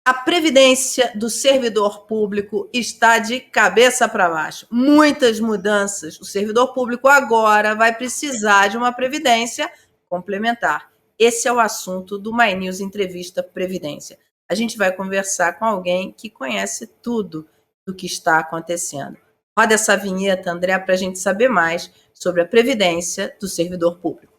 A previdência do servidor público está de cabeça para baixo. Muitas mudanças. O servidor público agora vai precisar de uma previdência complementar. Esse é o assunto do My News Entrevista Previdência. A gente vai conversar com alguém que conhece tudo do que está acontecendo. Roda essa vinheta, André, para a gente saber mais sobre a previdência do servidor público.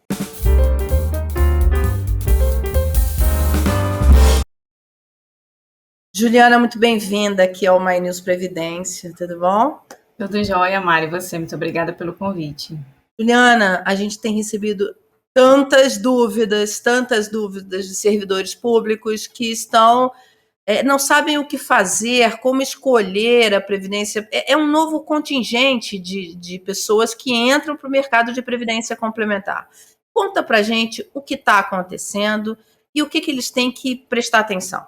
Juliana, muito bem-vinda aqui ao My News Previdência, tudo bom? Tudo jóia, Mari, você, muito obrigada pelo convite. Juliana, a gente tem recebido tantas dúvidas de servidores públicos que não sabem o que fazer, como escolher a previdência. É um novo contingente de pessoas que entram para o mercado de previdência complementar. Conta para a gente o que está acontecendo e o que eles têm que prestar atenção.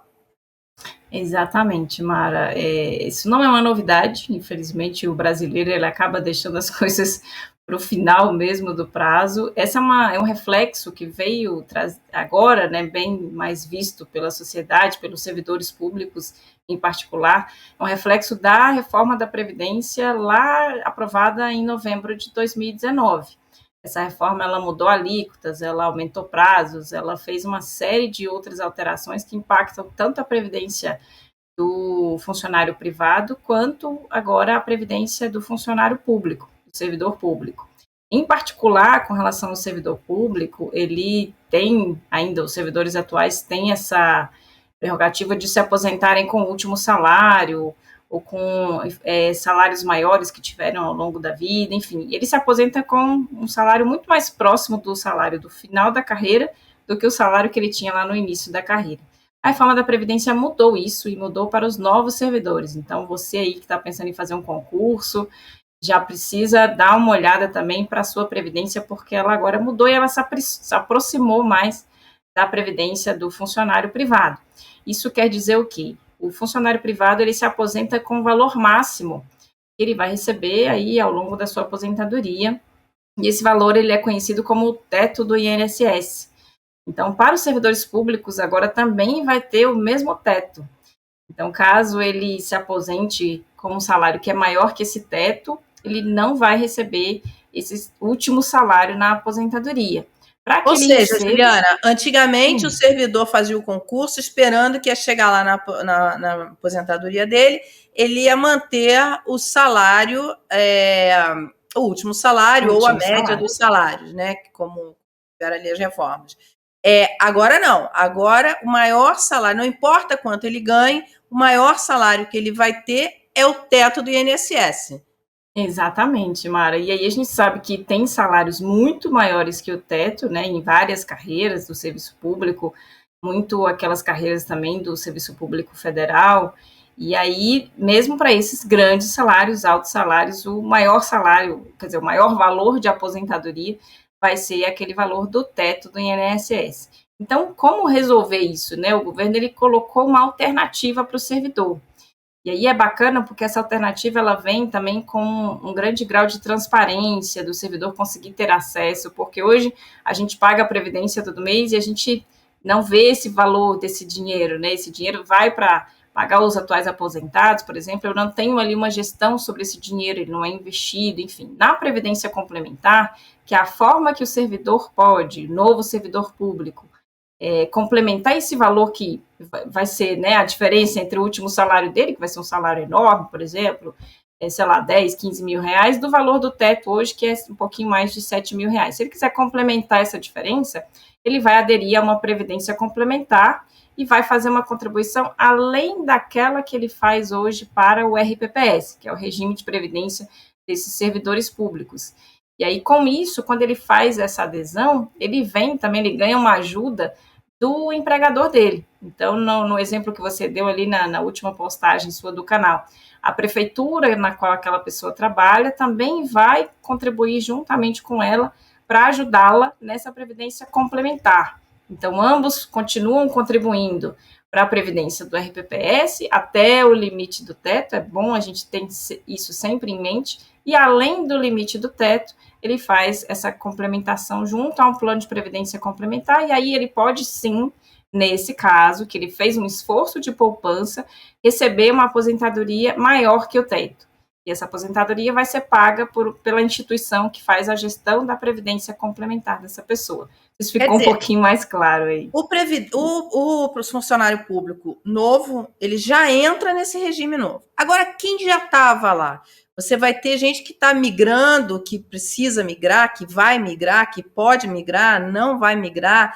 Exatamente, Mara. Isso não é uma novidade, infelizmente o brasileiro ele acaba deixando as coisas para o final mesmo do prazo. Essa é um reflexo que veio agora, né, bem mais visto pela sociedade, pelos servidores públicos em particular, é um reflexo da reforma da Previdência lá aprovada em novembro de 2019. Essa reforma ela mudou alíquotas, ela aumentou prazos, ela fez uma série de outras alterações que impactam tanto a previdência do funcionário privado quanto agora a previdência do funcionário público, do servidor público. Em particular, com relação ao servidor público, ele tem ainda, os servidores atuais têm essa prerrogativa de se aposentarem com o último salário, ou com salários maiores que tiveram ao longo da vida, enfim, ele se aposenta com um salário muito mais próximo do salário do final da carreira do que o salário que ele tinha lá no início da carreira. A reforma da Previdência mudou isso e mudou para os novos servidores, então você aí que está pensando em fazer um concurso, já precisa dar uma olhada também para a sua Previdência, porque ela agora mudou e ela se aproximou mais da Previdência do funcionário privado. Isso quer dizer o quê? O funcionário privado ele se aposenta com o valor máximo que ele vai receber aí ao longo da sua aposentadoria, e esse valor ele é conhecido como o teto do INSS. Então, para os servidores públicos, agora também vai ter o mesmo teto. Então, caso ele se aposente com um salário que é maior que esse teto, ele não vai receber esse último salário na aposentadoria. Ou seja, Juliana, antigamente o servidor fazia o concurso esperando que ia chegar lá na aposentadoria dele, ele ia manter o salário, o último salário ou a média dos salários, né? Como eram ali as reformas. Agora não, agora o maior salário, não importa quanto ele ganhe, o maior salário que ele vai ter é o teto do INSS. Exatamente, Mara. E aí a gente sabe que tem salários muito maiores que o teto, né, em várias carreiras do serviço público, muito aquelas carreiras também do serviço público federal. E aí, mesmo para esses grandes salários, altos salários, o maior salário, quer dizer, o maior valor de aposentadoria vai ser aquele valor do teto do INSS. Então, como resolver isso, né? O governo ele colocou uma alternativa para o servidor. E aí é bacana porque essa alternativa ela vem também com um grande grau de transparência do servidor conseguir ter acesso, porque hoje a gente paga a previdência todo mês e a gente não vê esse valor desse dinheiro, né? Esse dinheiro vai para pagar os atuais aposentados, por exemplo, eu não tenho ali uma gestão sobre esse dinheiro, ele não é investido, enfim. Na previdência complementar, que é a forma que o servidor pode, novo servidor público, complementar esse valor que vai ser, né, a diferença entre o último salário dele, que vai ser um salário enorme, por exemplo, sei lá, 10, 15 mil reais, do valor do teto hoje, que é um pouquinho mais de 7 mil reais. Se ele quiser complementar essa diferença, ele vai aderir a uma previdência complementar e vai fazer uma contribuição além daquela que ele faz hoje para o RPPS, que é o regime de previdência desses servidores públicos. E aí, com isso, quando ele faz essa adesão, ele ganha uma ajuda do empregador dele. Então, no exemplo que você deu ali na última postagem sua do canal, a prefeitura na qual aquela pessoa trabalha também vai contribuir juntamente com ela para ajudá-la nessa previdência complementar. Então, ambos continuam contribuindo para a previdência do RPPS até o limite do teto, é bom a gente ter isso sempre em mente, e além do limite do teto, ele faz essa complementação junto a um plano de previdência complementar, e aí ele pode sim nesse caso, que ele fez um esforço de poupança, receber uma aposentadoria maior que o teto. E essa aposentadoria vai ser paga pela instituição que faz a gestão da previdência complementar dessa pessoa. Isso ficou um pouquinho mais claro aí. O funcionário público novo, ele já entra nesse regime novo. Agora, quem já estava lá? Você vai ter gente que está migrando, que precisa migrar, que vai migrar, que pode migrar, não vai migrar.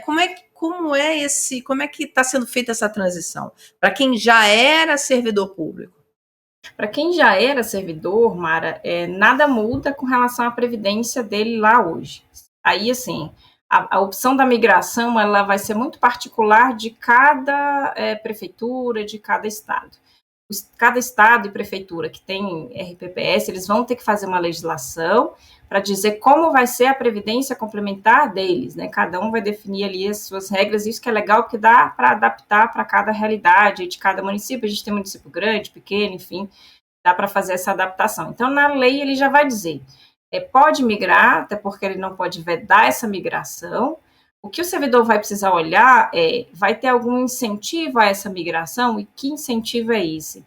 Como é que está sendo feita essa transição? Para quem já era servidor público. Para quem já era servidor, Mara, nada muda com relação à previdência dele lá hoje. Aí, assim, a opção da migração, ela vai ser muito particular de cada prefeitura, de cada estado. Cada estado e prefeitura que tem RPPS, eles vão ter que fazer uma legislação para dizer como vai ser a previdência complementar deles, né? Cada um vai definir ali as suas regras, isso que é legal, porque dá para adaptar para cada realidade de cada município. A gente tem município grande, pequeno, enfim, dá para fazer essa adaptação. Então, na lei, ele já vai dizer, pode migrar, até porque ele não pode vedar essa migração. O que o servidor vai precisar olhar vai ter algum incentivo a essa migração? E que incentivo é esse?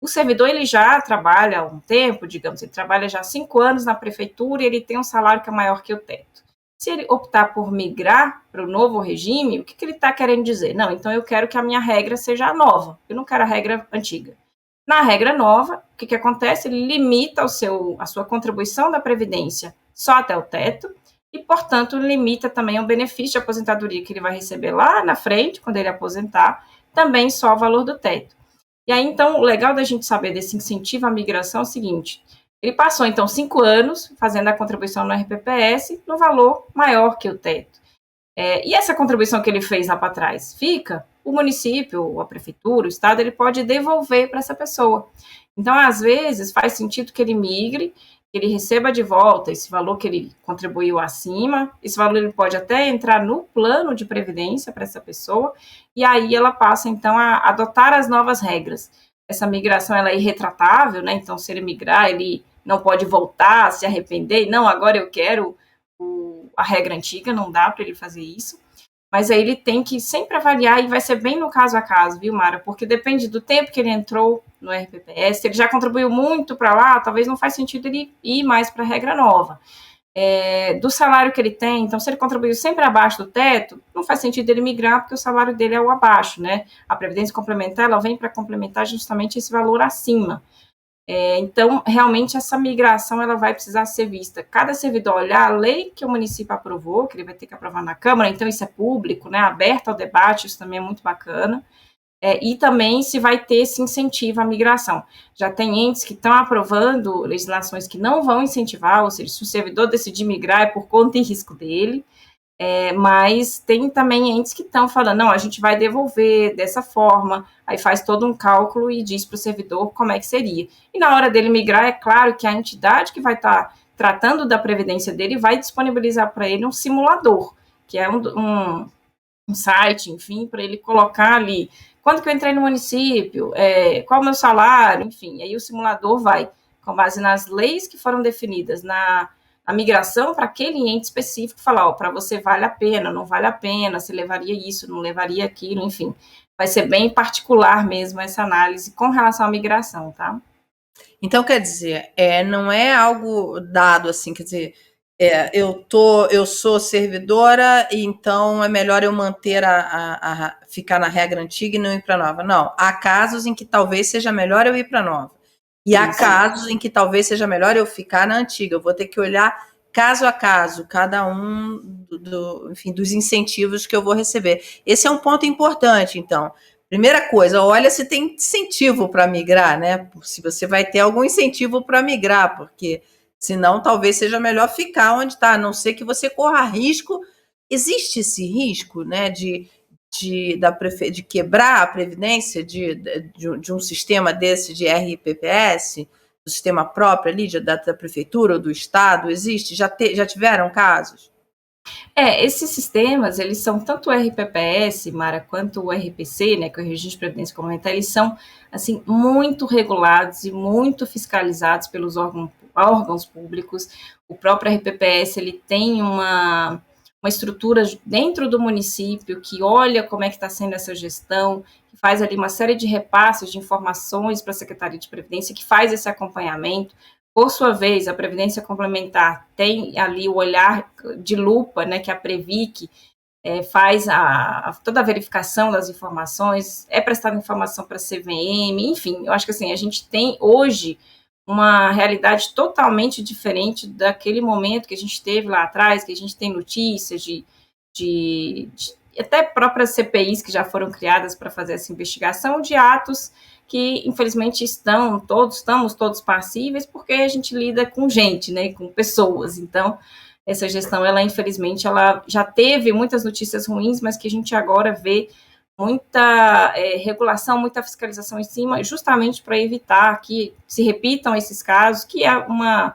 O servidor, ele já trabalha há um tempo, digamos, ele trabalha já há 5 anos na prefeitura e ele tem um salário que é maior que o teto. Se ele optar por migrar para o novo regime, o que ele está querendo dizer? Não, então eu quero que a minha regra seja a nova, eu não quero a regra antiga. Na regra nova, o que acontece? Ele limita a sua contribuição da Previdência só até o teto e, portanto, limita também o benefício de aposentadoria que ele vai receber lá na frente, quando ele aposentar, também só o valor do teto. E aí, então, o legal da gente saber desse incentivo à migração é o seguinte, ele passou, então, 5 anos fazendo a contribuição no RPPS no valor maior que o teto. E essa contribuição que ele fez lá para trás fica, o município, a prefeitura, o estado, ele pode devolver para essa pessoa. Então, às vezes, faz sentido que ele migre, que ele receba de volta esse valor que ele contribuiu acima, esse valor ele pode até entrar no plano de previdência para essa pessoa, e aí ela passa, então, a adotar as novas regras. Essa migração, ela é irretratável, né? Então, se ele migrar, ele não pode voltar, se arrepender, não, agora eu quero a regra antiga, não dá para ele fazer isso, mas aí ele tem que sempre avaliar, e vai ser bem no caso a caso, viu, Mara? Porque depende do tempo que ele entrou no RPPS, se ele já contribuiu muito para lá, talvez não faz sentido ele ir mais para a regra nova. Do salário que ele tem, então se ele contribuiu sempre abaixo do teto, não faz sentido ele migrar, porque o salário dele é o abaixo, né? A previdência complementar, ela vem para complementar justamente esse valor acima. Então, realmente, essa migração ela vai precisar ser vista. Cada servidor olhar a lei que o município aprovou, que ele vai ter que aprovar na Câmara, então isso é público, né, aberto ao debate, isso também é muito bacana, e também se vai ter esse incentivo à migração. Já tem entes que estão aprovando legislações que não vão incentivar, ou seja, se o servidor decidir migrar é por conta e risco dele, mas tem também entes que estão falando, não, a gente vai devolver dessa forma, aí faz todo um cálculo e diz para o servidor como é que seria. E na hora dele migrar, é claro que a entidade que vai estar tratando da previdência dele vai disponibilizar para ele um simulador, que é um site, enfim, para ele colocar ali, quando que eu entrei no município, qual o meu salário, enfim, aí o simulador vai, com base nas leis que foram definidas a migração para aquele ente específico, falar, para você vale a pena, não vale a pena, se levaria isso, não levaria aquilo, enfim. Vai ser bem particular mesmo essa análise com relação à migração, tá? Então, quer dizer, não é algo dado assim, quer dizer, eu sou servidora, então é melhor eu manter ficar na regra antiga e não ir para a nova. Não, há casos em que talvez seja melhor eu ir para a nova. E há casos em que talvez seja melhor eu ficar na antiga. Eu vou ter que olhar caso a caso, cada um enfim, dos incentivos que eu vou receber. Esse é um ponto importante, então. Primeira coisa, olha se tem incentivo para migrar, né? Se você vai ter algum incentivo para migrar, porque senão talvez seja melhor ficar onde está, a não ser que você corra risco. Existe esse risco, né, de quebrar a previdência de um sistema desse de RPPS, do sistema próprio ali, da prefeitura ou do estado, existe? Já tiveram casos? Esses sistemas, eles são tanto o RPPS, Mara, quanto o RPC, né, que é o Registro de Previdência Complementar, eles são, assim, muito regulados e muito fiscalizados pelos órgãos públicos. O próprio RPPS, ele tem uma uma estrutura dentro do município que olha como é que está sendo essa gestão, que faz ali uma série de repasses de informações para a Secretaria de Previdência, que faz esse acompanhamento. Por sua vez, a Previdência Complementar tem ali o olhar de lupa, né, que a Previc faz toda a verificação das informações, é prestada informação para a CVM, enfim, eu acho que assim, a gente tem hoje uma realidade totalmente diferente daquele momento que a gente teve lá atrás, que a gente tem notícias de até próprias CPIs que já foram criadas para fazer essa investigação de atos que, infelizmente, estamos todos passíveis, porque a gente lida com gente, né, com pessoas. Então, essa gestão, ela, infelizmente, ela já teve muitas notícias ruins, mas que a gente agora vê muita regulação, muita fiscalização em cima, justamente para evitar que se repitam esses casos, que é uma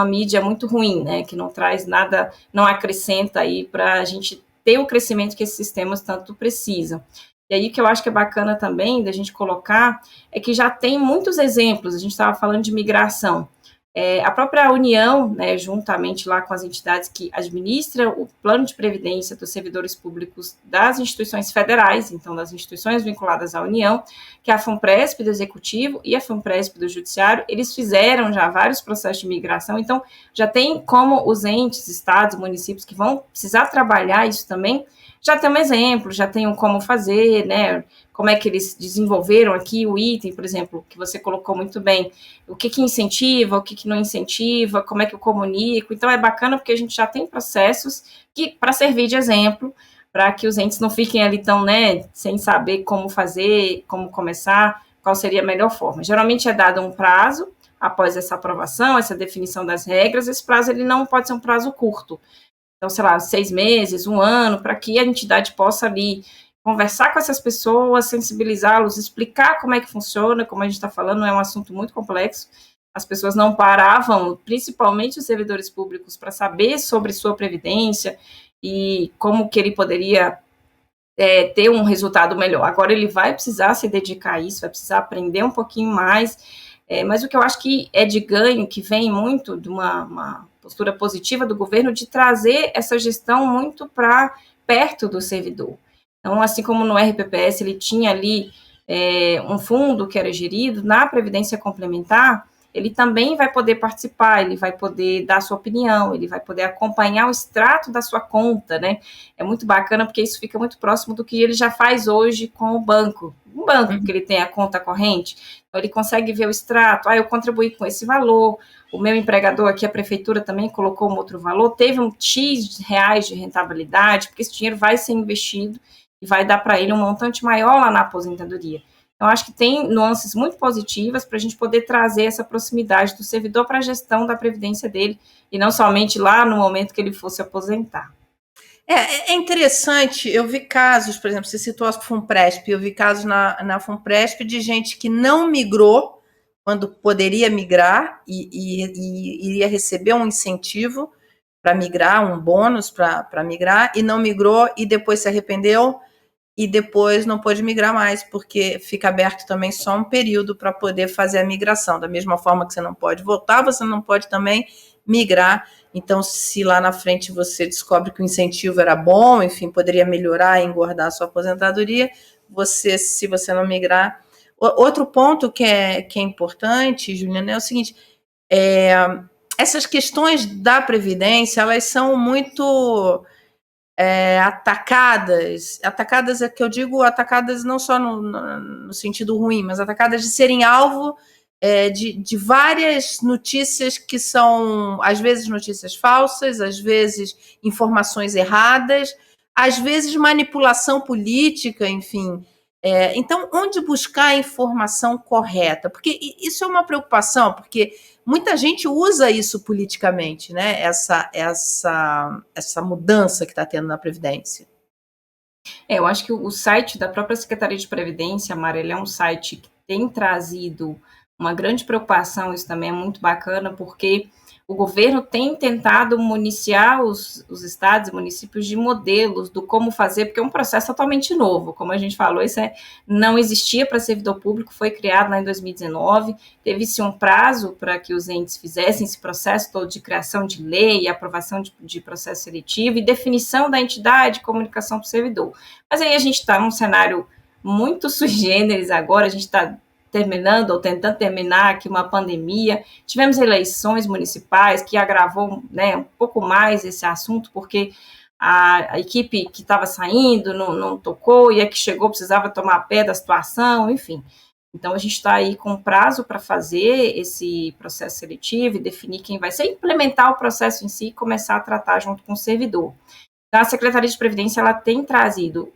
mídia muito ruim, né, que não traz nada, não acrescenta aí para a gente ter o crescimento que esses sistemas tanto precisam. E aí, o que eu acho que é bacana também da gente colocar é que já tem muitos exemplos, a gente estava falando de migração. A própria União, né, juntamente lá com as entidades que administram o plano de previdência dos servidores públicos das instituições federais, então das instituições vinculadas à União, que é a FUNPRESP do Executivo e a FUNPRESP do Judiciário, eles fizeram já vários processos de migração, então já tem como os entes, estados, municípios que vão precisar trabalhar isso também, já tem um exemplo, já tem um como fazer, né, como é que eles desenvolveram aqui o item, por exemplo, que você colocou muito bem, o que incentiva, o que não incentiva, como é que eu comunico. Então, é bacana porque a gente já tem processos que para servir de exemplo, para que os entes não fiquem ali tão, né, sem saber como fazer, como começar, qual seria a melhor forma. Geralmente é dado um prazo após essa aprovação, essa definição das regras. Esse prazo ele não pode ser um prazo curto. Então, sei lá, 6 meses, 1 ano, para que a entidade possa ali conversar com essas pessoas, sensibilizá-los, explicar como é que funciona, como a gente está falando, é um assunto muito complexo. As pessoas não paravam, principalmente os servidores públicos, para saber sobre sua previdência e como que ele poderia ter um resultado melhor. Agora ele vai precisar se dedicar a isso, vai precisar aprender um pouquinho mais, mas o que eu acho que é de ganho, que vem muito de uma postura positiva do governo, de trazer essa gestão muito para perto do servidor. Então, assim como no RPPS ele tinha ali um fundo que era gerido, na Previdência Complementar, ele também vai poder participar, ele vai poder dar sua opinião, ele vai poder acompanhar o extrato da sua conta, né? É muito bacana porque isso fica muito próximo do que ele já faz hoje com o banco. Um banco que ele tem a conta corrente, então ele consegue ver o extrato, eu contribuí com esse valor, o meu empregador aqui, a prefeitura também colocou um outro valor, teve um X reais de rentabilidade, porque esse dinheiro vai ser investido e vai dar para ele um montante maior lá na aposentadoria. Então, acho que tem nuances muito positivas para a gente poder trazer essa proximidade do servidor para a gestão da previdência dele, e não somente lá no momento que ele fosse aposentar. É interessante, eu vi casos, por exemplo, você citou a FUNPRESP, eu vi casos na FUNPRESP de gente que não migrou quando poderia migrar e iria receber um incentivo para migrar, um bônus para migrar, e não migrou e depois se arrependeu e depois não pôde migrar mais, porque fica aberto também só um período para poder fazer a migração. Da mesma forma que você não pode voltar, você não pode também migrar. Então, se lá na frente você descobre que o incentivo era bom, enfim, poderia melhorar e engordar a sua aposentadoria, se você não migrar... Outro ponto que é importante, Juliana, é o seguinte, essas questões da Previdência, elas são muito... atacadas é que eu digo, atacadas não só no sentido ruim, mas atacadas de serem alvo de várias notícias que são, às vezes, notícias falsas, às vezes, informações erradas, às vezes, manipulação política, enfim. Então, onde buscar a informação correta? Porque isso é uma preocupação, porque muita gente usa isso politicamente, né? Essa mudança que está tendo na Previdência. Eu acho que o site da própria Secretaria de Previdência, Mara, ele é um site que tem trazido uma grande preocupação, isso também é muito bacana, porque o governo tem tentado municiar os estados e municípios de modelos do como fazer, porque é um processo totalmente novo, como a gente falou, isso não existia para servidor público, foi criado lá em 2019, teve-se um prazo para que os entes fizessem esse processo todo de criação de lei, aprovação de processo seletivo e definição da entidade de comunicação para o servidor. Mas aí a gente está num cenário muito sui generis agora, a gente está terminando ou tentando terminar aqui uma pandemia, tivemos eleições municipais que agravou, né, um pouco mais esse assunto, porque a equipe que estava saindo não tocou, e a que chegou precisava tomar pé da situação, enfim. Então, a gente está aí com prazo para fazer esse processo seletivo e definir quem vai ser, implementar o processo em si e começar a tratar junto com o servidor. Então, a Secretaria de Previdência, ela tem trazido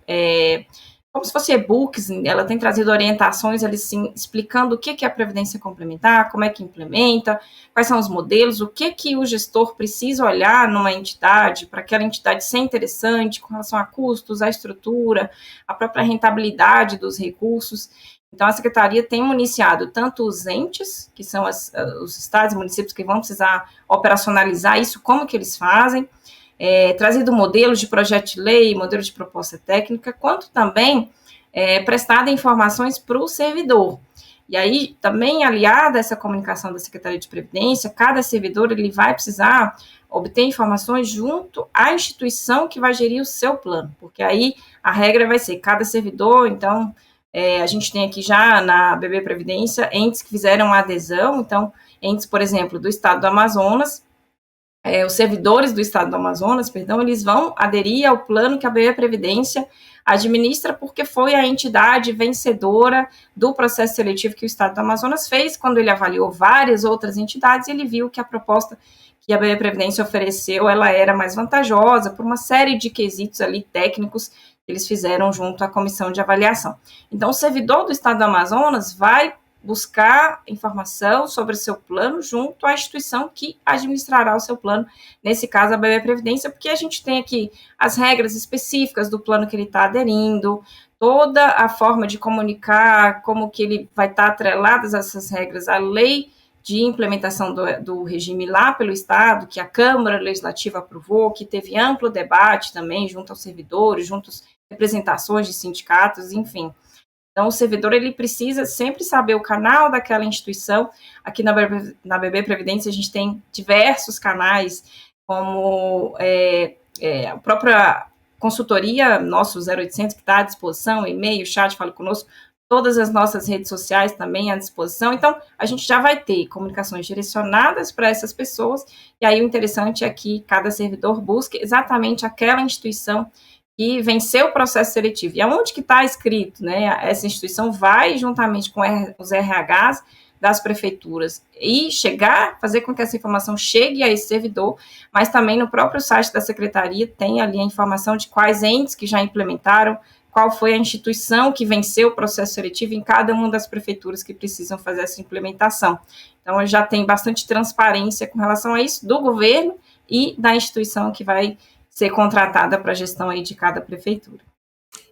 como se fosse e-books, ela tem trazido orientações ali, sim, explicando o que é a Previdência Complementar, como é que implementa, quais são os modelos, o que o gestor precisa olhar numa entidade, para aquela entidade ser interessante com relação a custos, a estrutura, a própria rentabilidade dos recursos. Então, a Secretaria tem municiado tanto os entes, que são os estados e municípios que vão precisar operacionalizar isso, como que eles fazem, trazido modelos de projeto de lei, modelos de proposta técnica, quanto também prestado informações para o servidor. E aí, também aliada a essa comunicação da Secretaria de Previdência, cada servidor ele vai precisar obter informações junto à instituição que vai gerir o seu plano, porque aí a regra vai ser cada servidor, então, a gente tem aqui já na BB Previdência entes que fizeram adesão, então, entes, por exemplo, do estado do Amazonas, os servidores do estado do Amazonas, eles vão aderir ao plano que a BB Previdência administra, porque foi a entidade vencedora do processo seletivo que o estado do Amazonas fez, quando ele avaliou várias outras entidades, ele viu que a proposta que a BB Previdência ofereceu, ela era mais vantajosa por uma série de quesitos ali técnicos que eles fizeram junto à comissão de avaliação. Então, o servidor do estado do Amazonas vai buscar informação sobre o seu plano junto à instituição que administrará o seu plano, nesse caso a BB Previdência, porque a gente tem aqui as regras específicas do plano que ele está aderindo, toda a forma de comunicar, como que ele vai estar atreladas essas regras à lei de implementação do regime lá pelo Estado, que a Câmara Legislativa aprovou, que teve amplo debate também junto aos servidores, junto às representações de sindicatos, enfim. Então, o servidor ele precisa sempre saber o canal daquela instituição. Aqui na BB Previdência, a gente tem diversos canais, como a própria consultoria, nosso 0800, que está à disposição, e-mail, chat, fale conosco, todas as nossas redes sociais também à disposição. Então, a gente já vai ter comunicações direcionadas para essas pessoas, e aí o interessante é que cada servidor busque exatamente aquela instituição que venceu o processo seletivo. E aonde que está escrito, né? Essa instituição vai, juntamente com os RHs das prefeituras, e fazer com que essa informação chegue a esse servidor, mas também no próprio site da secretaria tem ali a informação de quais entes que já implementaram, qual foi a instituição que venceu o processo seletivo em cada uma das prefeituras que precisam fazer essa implementação. Então, já tem bastante transparência com relação a isso do governo e da instituição que vai ser contratada para a gestão aí de cada prefeitura.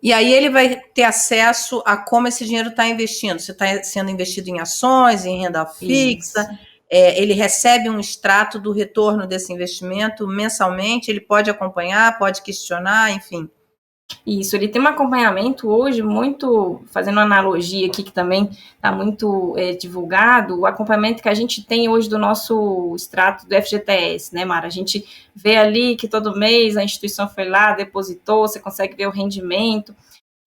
E aí ele vai ter acesso a como esse dinheiro está investindo, se está sendo investido em ações, em renda fixa, ele recebe um extrato do retorno desse investimento mensalmente, ele pode acompanhar, pode questionar, enfim. Isso, ele tem um acompanhamento hoje muito, fazendo uma analogia aqui que também está muito divulgado, o acompanhamento que a gente tem hoje do nosso extrato do FGTS, né, Mara? A gente vê ali que todo mês a instituição foi lá, depositou, você consegue ver o rendimento.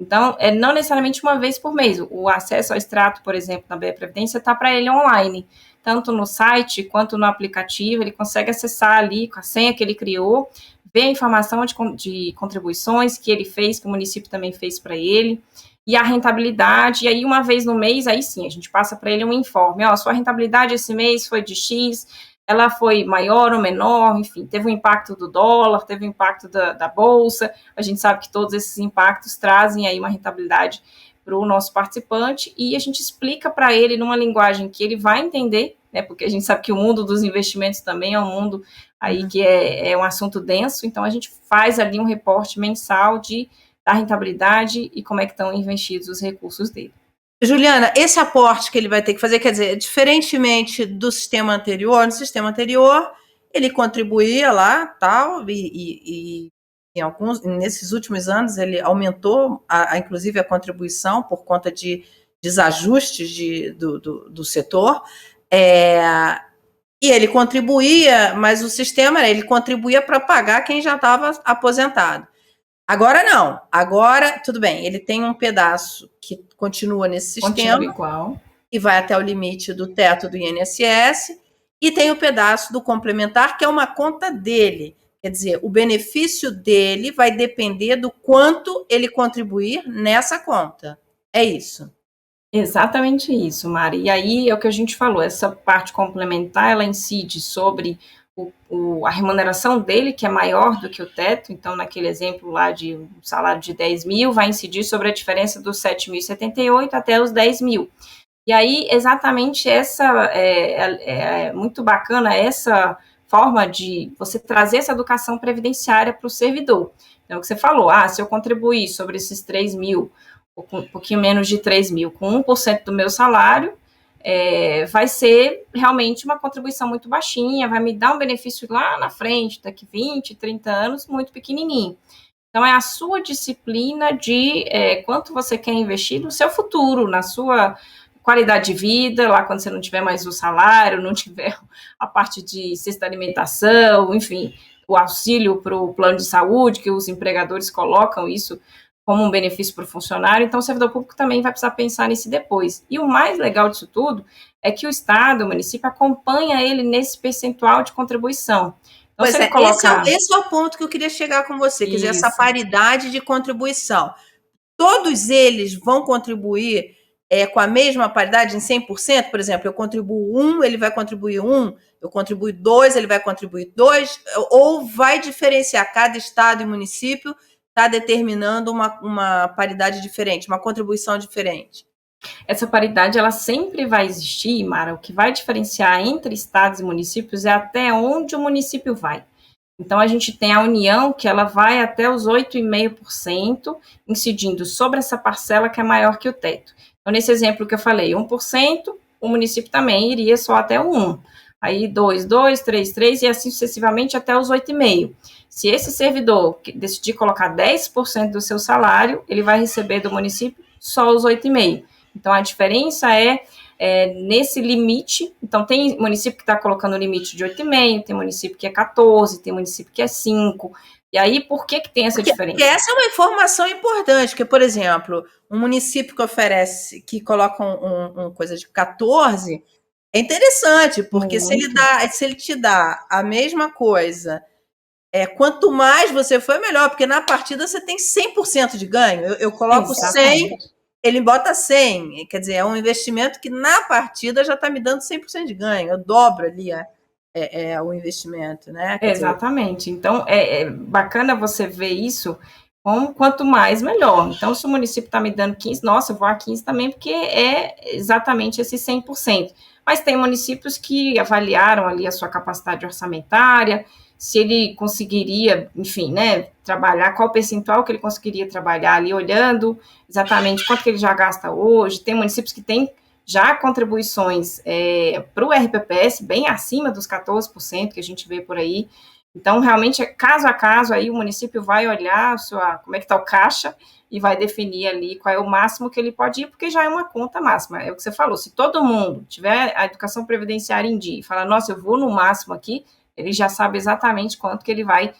Então, não necessariamente uma vez por mês. O acesso ao extrato, por exemplo, na BB Previdência está para ele online, tanto no site quanto no aplicativo, ele consegue acessar ali com a senha que ele criou, ver a informação de contribuições que ele fez, que o município também fez para ele, e a rentabilidade, e aí uma vez no mês, aí sim, a gente passa para ele um informe, sua rentabilidade esse mês foi de X, ela foi maior ou menor, enfim, teve um impacto do dólar, teve um impacto da bolsa, a gente sabe que todos esses impactos trazem aí uma rentabilidade para o nosso participante, e a gente explica para ele numa linguagem que ele vai entender, né, porque a gente sabe que o mundo dos investimentos também é um mundo aí que é um assunto denso, então a gente faz ali um reporte mensal da rentabilidade e como é que estão investidos os recursos dele. Juliana, esse aporte que ele vai ter que fazer, quer dizer, diferentemente do sistema anterior, no sistema anterior ele contribuía lá, tal, e nesses últimos anos ele aumentou, inclusive a contribuição por conta de desajustes do setor, e ele contribuía, mas o sistema ele contribuía para pagar quem já estava aposentado. Agora não. Agora, tudo bem, ele tem um pedaço que continua nesse sistema. Continua igual. E vai até o limite do teto do INSS. E tem o pedaço do complementar, que é uma conta dele. Quer dizer, o benefício dele vai depender do quanto ele contribuir nessa conta. É isso. Exatamente isso, Mari. E aí é o que a gente falou, essa parte complementar, ela incide sobre a remuneração dele, que é maior do que o teto. Então, naquele exemplo lá de um salário de 10 mil, vai incidir sobre a diferença dos 7.078 até os 10 mil. E aí, exatamente essa, é muito bacana essa forma de você trazer essa educação previdenciária para o servidor. Então, o que você falou, se eu contribuir sobre esses 3 mil, um pouquinho menos de 3 mil, com 1% do meu salário, vai ser realmente uma contribuição muito baixinha, vai me dar um benefício lá na frente, daqui 20, 30 anos, muito pequenininho. Então, é a sua disciplina de quanto você quer investir no seu futuro, na sua qualidade de vida, lá quando você não tiver mais o salário, não tiver a parte de cesta alimentação, enfim, o auxílio para o plano de saúde, que os empregadores colocam isso como um benefício para o funcionário. Então, o servidor público também vai precisar pensar nisso depois. E o mais legal disso tudo é que o Estado, o município, acompanha ele nesse percentual de contribuição. Então, pois esse é o ponto que eu queria chegar com você, quer dizer, essa paridade de contribuição. Todos eles vão contribuir com a mesma paridade em 100%? Por exemplo, eu contribuo 1, ele vai contribuir 1, eu contribuo 2, ele vai contribuir 2, ou vai diferenciar cada estado e município, está determinando uma paridade diferente, uma contribuição diferente? Essa paridade, ela sempre vai existir, Mara. O que vai diferenciar entre estados e municípios é até onde o município vai. Então, a gente tem a União, que ela vai até os 8,5%, incidindo sobre essa parcela que é maior que o teto. Então, nesse exemplo que eu falei, 1%, o município também iria só até o 1%. Aí 2, 2, 3, 3 e assim sucessivamente até os 8,5%. Se esse servidor decidir colocar 10% do seu salário, ele vai receber do município só os 8,5%. Então, a diferença é nesse limite. Então, tem município que está colocando o limite de 8,5%, tem município que é 14%, tem município que é 5%. E aí, por que tem essa diferença? Porque essa é uma informação importante, porque, por exemplo, um município que coloca uma coisa de 14%, é interessante, porque se ele te dá a mesma coisa, quanto mais você for, melhor, porque na partida você tem 100% de ganho. Eu coloco Exatamente. 100%, ele bota 100%, quer dizer, é um investimento que na partida já está me dando 100% de ganho, eu dobro ali o investimento, né? Exatamente. Então, é bacana você ver isso, quanto mais, melhor. Então, se o município está me dando 15%, nossa, eu vou a 15% também, porque é exatamente esse 100%. Mas tem municípios que avaliaram ali a sua capacidade orçamentária, se ele conseguiria, enfim, né, trabalhar, qual percentual que ele conseguiria trabalhar ali, olhando exatamente quanto que ele já gasta hoje. Tem municípios que têm já contribuições para o RPPS bem acima dos 14% que a gente vê por aí. Então, realmente, caso a caso, aí o município vai olhar como é que está o caixa e vai definir ali qual é o máximo que ele pode ir, porque já é uma conta máxima. É o que você falou, se todo mundo tiver a educação previdenciária em dia e falar, nossa, eu vou no máximo aqui, ele já sabe exatamente quanto que ele vai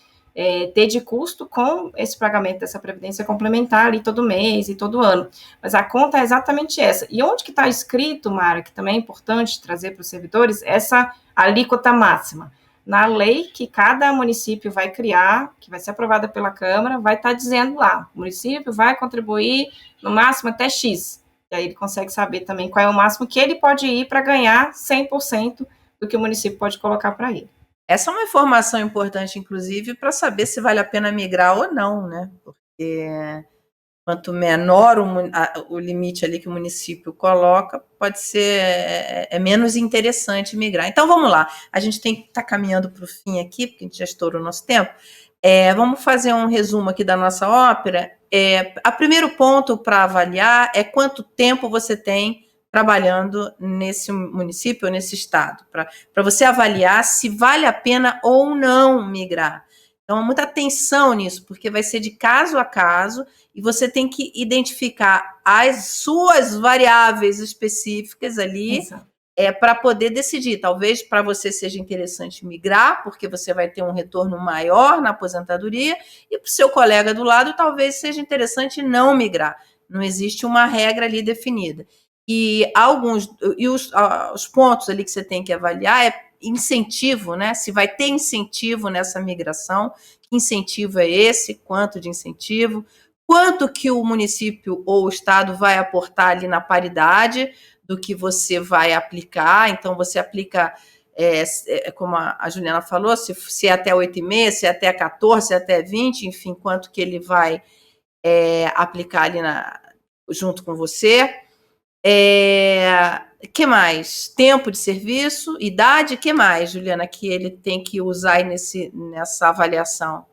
ter de custo com esse pagamento dessa previdência complementar ali todo mês e todo ano. Mas a conta é exatamente essa. E onde que está escrito, Mara, que também é importante trazer para os servidores, essa alíquota máxima? Na lei que cada município vai criar, que vai ser aprovada pela Câmara, vai estar dizendo lá, o município vai contribuir no máximo até X. E aí ele consegue saber também qual é o máximo que ele pode ir para ganhar 100% do que o município pode colocar para ele. Essa é uma informação importante, inclusive, para saber se vale a pena migrar ou não, né? Porque quanto menor o limite ali que o município coloca, pode ser menos interessante migrar. Então, vamos lá. A gente tem que estar caminhando para o fim aqui, porque a gente já estourou o nosso tempo. Vamos fazer um resumo aqui da nossa ópera. O primeiro ponto para avaliar é quanto tempo você tem trabalhando nesse município ou nesse estado, para você avaliar se vale a pena ou não migrar. Então, muita atenção nisso, porque vai ser de caso a caso e você tem que identificar as suas variáveis específicas ali. Exato. Para poder decidir. Talvez para você seja interessante migrar, porque você vai ter um retorno maior na aposentadoria, e para o seu colega do lado, talvez seja interessante não migrar. Não existe uma regra ali definida. E os pontos ali que você tem que avaliar é incentivo, né? Se vai ter incentivo nessa migração, que incentivo é esse, quanto de incentivo, quanto que o município ou o estado vai aportar ali na paridade do que você vai aplicar. Então, você aplica, como a Juliana falou, se é até 8,5, se é até 14, se é até 20, enfim, quanto que ele vai aplicar ali junto com você. Que mais? Tempo de serviço, idade, que mais, Juliana, que ele tem que usar aí nessa avaliação?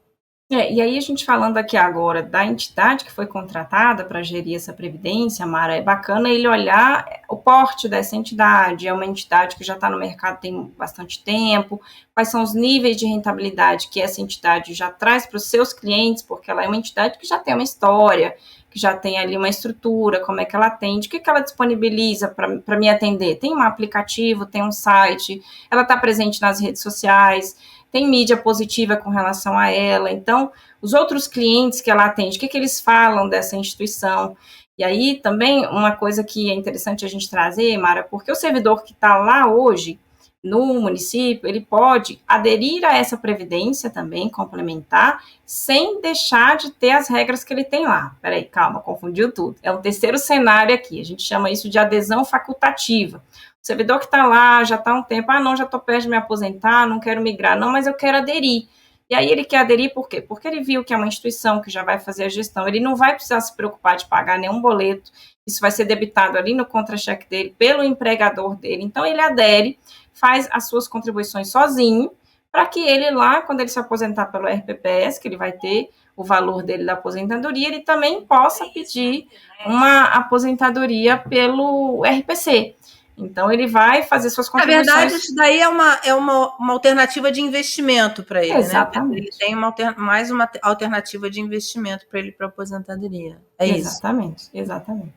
E aí a gente falando aqui agora da entidade que foi contratada para gerir essa previdência, Mara, é bacana ele olhar o porte dessa entidade, é uma entidade que já está no mercado tem bastante tempo, quais são os níveis de rentabilidade que essa entidade já traz para os seus clientes, porque ela é uma entidade que já tem uma história, que já tem ali uma estrutura, como é que ela atende, o que ela disponibiliza para me atender. Tem um aplicativo, tem um site, ela está presente nas redes sociais, tem mídia positiva com relação a ela. Então, os outros clientes que ela atende, o que eles falam dessa instituição? E aí, também, uma coisa que é interessante a gente trazer, Mara, porque o servidor que está lá hoje, no município, ele pode aderir a essa previdência também, complementar, sem deixar de ter as regras que ele tem lá. Peraí, calma, confundiu tudo. É o terceiro cenário aqui, a gente chama isso de adesão facultativa. O servidor que está lá, já está há um tempo, não, já estou perto de me aposentar, não quero migrar, não, mas eu quero aderir. E aí ele quer aderir por quê? Porque ele viu que é uma instituição que já vai fazer a gestão, ele não vai precisar se preocupar de pagar nenhum boleto, isso vai ser debitado ali no contra-cheque dele, pelo empregador dele. Então ele adere, faz as suas contribuições sozinho, para que ele lá, quando ele se aposentar pelo RPPS, que ele vai ter o valor dele da aposentadoria, ele também possa pedir uma aposentadoria pelo RPC. Então, ele vai fazer suas contribuições. Na verdade, isso daí é uma alternativa de investimento para ele, Exatamente. Né? Ele tem mais uma alternativa de investimento para ele para a aposentadoria. Exatamente, isso. Exatamente.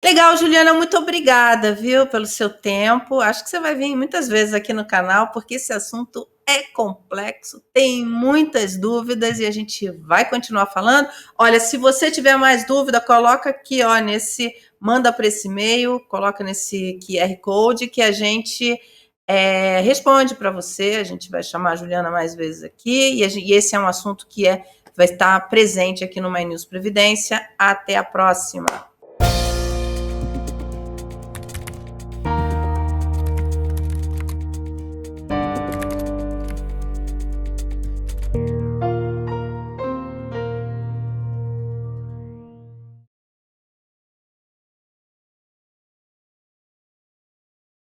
Legal, Juliana, muito obrigada, viu, pelo seu tempo. Acho que você vai vir muitas vezes aqui no canal, porque esse assunto é complexo, tem muitas dúvidas e a gente vai continuar falando. Olha, se você tiver mais dúvida, coloca aqui, manda para esse e-mail, coloca nesse QR Code que a gente responde para você. A gente vai chamar a Juliana mais vezes aqui e esse é um assunto que vai estar presente aqui no My News Previdência. Até a próxima.